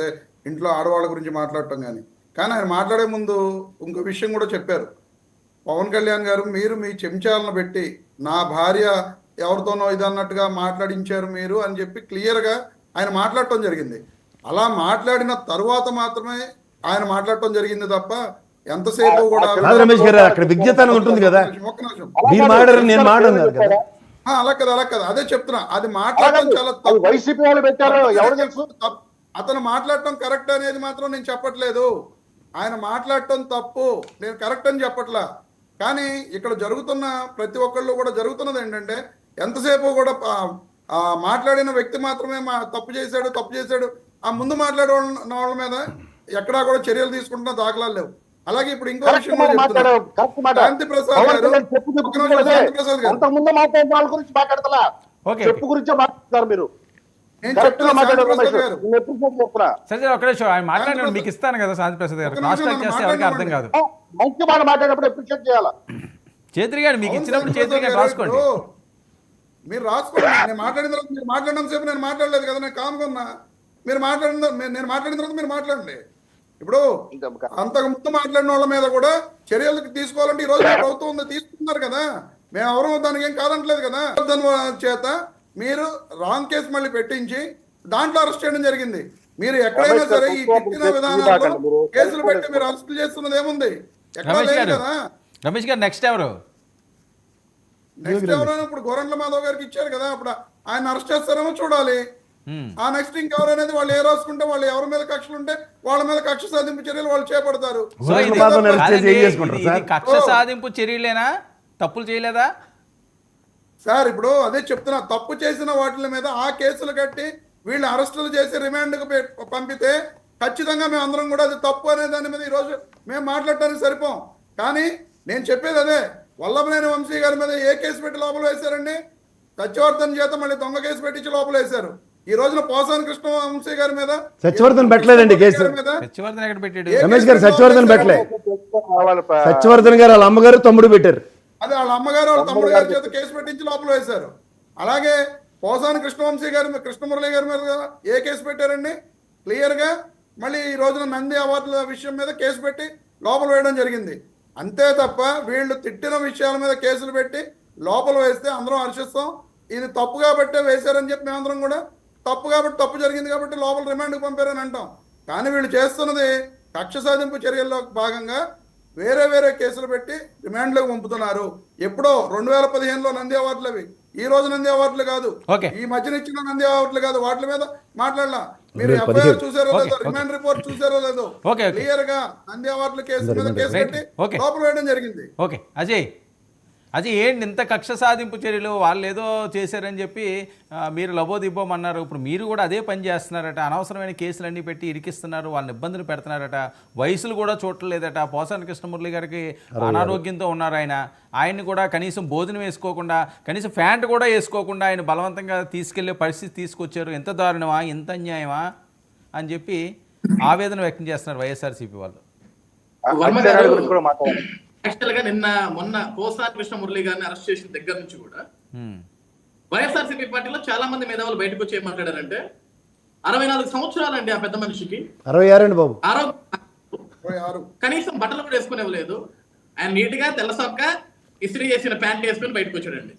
లేకపోతే ఇంట్లో ఆడవాళ్ళ గురించి మాట్లాడటం కానీ ఆయన మాట్లాడే ముందు ఇంకో విషయం కూడా చెప్పారు. పవన్ కళ్యాణ్ గారు, మీరు మీ చెంచాలను పెట్టి నా భార్య ఎవరితోనో ఇదన్నట్టుగా మాట్లాడించారు మీరు అని చెప్పి క్లియర్గా ఆయన మాట్లాడటం జరిగింది. అలా మాట్లాడిన తరువాత మాత్రమే ఆయన మాట్లాడటం జరిగింది తప్ప ఎంతసేపు కూడా రమేష్ గారు అక్కడ విజ్ఞత ఉంటుంది కదా, అలా కదా అదే చెప్తున్నా. అది మాట్లాడటం చాలా తప్పు. అతను మాట్లాడటం కరెక్ట్ అనేది మాత్రం నేను చెప్పట్లేదు. ఆయన మాట్లాడటం తప్పు, నేను కరెక్ట్ అని చెప్పట్లా. కానీ ఇక్కడ జరుగుతున్న ప్రతి ఒక్కళ్ళు కూడా జరుగుతున్నది ఏంటంటే ఎంతసేపు కూడా మాట్లాడిన వ్యక్తి మాత్రమే తప్పు చేశాడు ఆ ముందు మాట్లాడే వాళ్ళ మీద ఎక్కడా కూడా చర్యలు తీసుకుంటున్న దాఖలాలు లేవు. అలాగే ఇప్పుడు ఇంకో విషయం శాంతి ప్రసాద్ గారు మీకు ఇస్తాను కదా శాంతి ప్రసాద్ గారు, క్రాస్ టాక్ చేస్తే ఎవరికి అర్థం కాదు. మంచి మాట మాట్లాడేటప్పుడు అప్రిషియేట్ చేయాలా? చేత్రి గారు మీకు ఇచ్చినప్పుడు చేత్రి గారు రాసుకోండి, మీరు రాసుకోండి. నేను మాట్లాడిన తర్వాత మీరు మాట్లాడిన సేపు నేను మాట్లాడలేదు కదా, నేను కామ్గా మీరు నేను మాట్లాడిన తర్వాత మీరు మాట్లాడండి. ఇప్పుడు అంతకు ముందు మాట్లాడిన వాళ్ళ మీద కూడా చర్యలు తీసుకోవాలంటే ఈ రోజు ప్రభుత్వం తీసుకున్నారు కదా, మేము ఎవరు దానికి ఏం కాదంటలేదు కదా. చేత మీరు రాంగ్ కేసు మళ్ళీ పెట్టించి దాంట్లో అరెస్ట్ చేయడం జరిగింది. మీరు ఎక్కడైనా సరే ఈ పెట్టిన విధానాల్లో కేసులు పెట్టి మీరు అరెస్ట్ చేస్తున్నది ఏముంది? ఎక్కడ లేదు కదా. రమేష్ గారు నెక్స్ట్ ఎవరు ఇప్పుడు గోరంట్ల మాధవ్ గారికి ఇచ్చారు కదా, అప్పుడు ఆయన అరెస్ట్ చేస్తారేమో చూడాలి. ఆ నెక్స్ట్ ఇంకెవరనేది వాళ్ళు ఏ రాసుకుంటే వాళ్ళు ఎవరి మీద కక్షలు ఉంటే వాళ్ళ మీద కక్ష సాధింపు చర్యలు వాళ్ళు చేపడతారు. కక్ష సాధింపు చర్యలేనా, తప్పులు చేయలేదా సార్? ఇప్పుడు అదే చెప్తున్నా, తప్పు చేసిన వాటి మీద ఆ కేసులు కట్టి వీళ్ళు అరెస్టులు చేసి రిమాండ్కు పంపితే ఖచ్చితంగా మేము అందరం కూడా అది తప్పు అనే దాని మీద ఈరోజు మేము మాట్లాడటానికి సరిపోం. కానీ నేను చెప్పేది అదే, వల్లభనేని వంశీ గారి మీద ఏ కేసు పెట్టి లోపల వేశారండి? సత్యవర్ధన్ చేత మళ్ళీ దొంగ కేసు పెట్టించి లోపల వేశారు. ఈ రోజున పోసాని కృష్ణ వంశీ గారి మీద సత్యవర్ధన్ పెట్టలేదండి కేసు. రమేష్ గారు సత్యవర్ధన్ పెట్టలే, సత్యవర్ధన్ గారు వాళ్ళ అమ్మగారు తమ్ముడు పెట్టారు. అదే వాళ్ళ అమ్మగారు వాళ్ళ తమ్ముడు గారి చేత కేసు పెట్టించి లోపల వేశారు. అలాగే పోసాని కృష్ణవంశీ గారి కృష్ణమురళి గారి మీద ఏ కేసు పెట్టారండి? క్లియర్గా మళ్ళీ ఈ రోజున నంది అవార్డుల విషయం మీద కేసు పెట్టి లోపల వేయడం జరిగింది. అంతే తప్ప వీళ్ళు తిట్టిన విషయాల మీద కేసులు పెట్టి లోపల వేస్తే అందరం హర్షిస్తాం. ఇది తప్పు కాబట్టే వేశారని చెప్పి మేమందరం కూడా తప్పు కాబట్టి తప్పు జరిగింది కాబట్టి లోపల రిమాండ్కి పంపారని అంటాం. కానీ వీళ్ళు చేస్తున్నది కక్ష సాధింపు చర్యల్లో భాగంగా వేరే వేరే కేసులు పెట్టి రిమాండ్లోకి పంపుతున్నారు. ఎప్పుడో 2015లో నంది అవార్డులు అవి, ఈ రోజు నంది అవార్డులు కాదు, ఈ మధ్యన ఇచ్చిన నంది అవార్డులు కాదు. వాటి మీద మాట్లాడలా. మీరు ఎఫ్ఐఆర్ చూసారో లేదో, రిమాండ్ రిపోర్ట్ చూసారో లేదో, క్లియర్ గా నంది అవార్డుల కేసు మీద కేసు పెట్టి లోపల వేయడం జరిగింది. ఓకే అజయ్ ఏంటి ఇంత కక్ష సాధింపు చర్యలు? వాళ్ళు ఏదో చేశారని చెప్పి మీరు లబోదిబ్బమన్నారు. ఇప్పుడు మీరు కూడా అదే పని చేస్తున్నారట, అనవసరమైన కేసులన్నీ పెట్టి ఇరికిస్తున్నారు, వాళ్ళని ఇబ్బందులు పెడుతున్నారట, వయసులు కూడా చూడలేదట. పోసాని కృష్ణమురళి గారికి అనారోగ్యంతో ఉన్నారు. ఆయన్ని కూడా కనీసం భోజనం వేసుకోకుండా, కనీసం ప్యాంట్ కూడా వేసుకోకుండా ఆయన బలవంతంగా తీసుకెళ్లే పరిస్థితి తీసుకొచ్చారు. ఎంత దారుణమా, ఎంత అన్యాయమా అని చెప్పి ఆవేదన వ్యక్తం చేస్తున్నారు వైఎస్ఆర్సీపీ వాళ్ళు. యాక్చువల్ గా మొన్న పోసాని కృష్ణ మురళి గారిని అరెస్ట్ చేసిన దగ్గర నుంచి కూడా వైఎస్ఆర్సీపీ పార్టీలో చాలా మంది మేధావులు బయటకు వచ్చి ఏం మాట్లాడారంటే 64 సంవత్సరాలండి ఆ పెద్ద మనిషికి, 66 బాబు, కనీసం బట్టలు కూడా వేసుకునేవ్వలేదు. ఆయన నీట్ గా తెల్ల సొక్క ఇస్త్రీ చేసిన ప్యాంట్ వేసుకుని బయటకు వచ్చాడండి.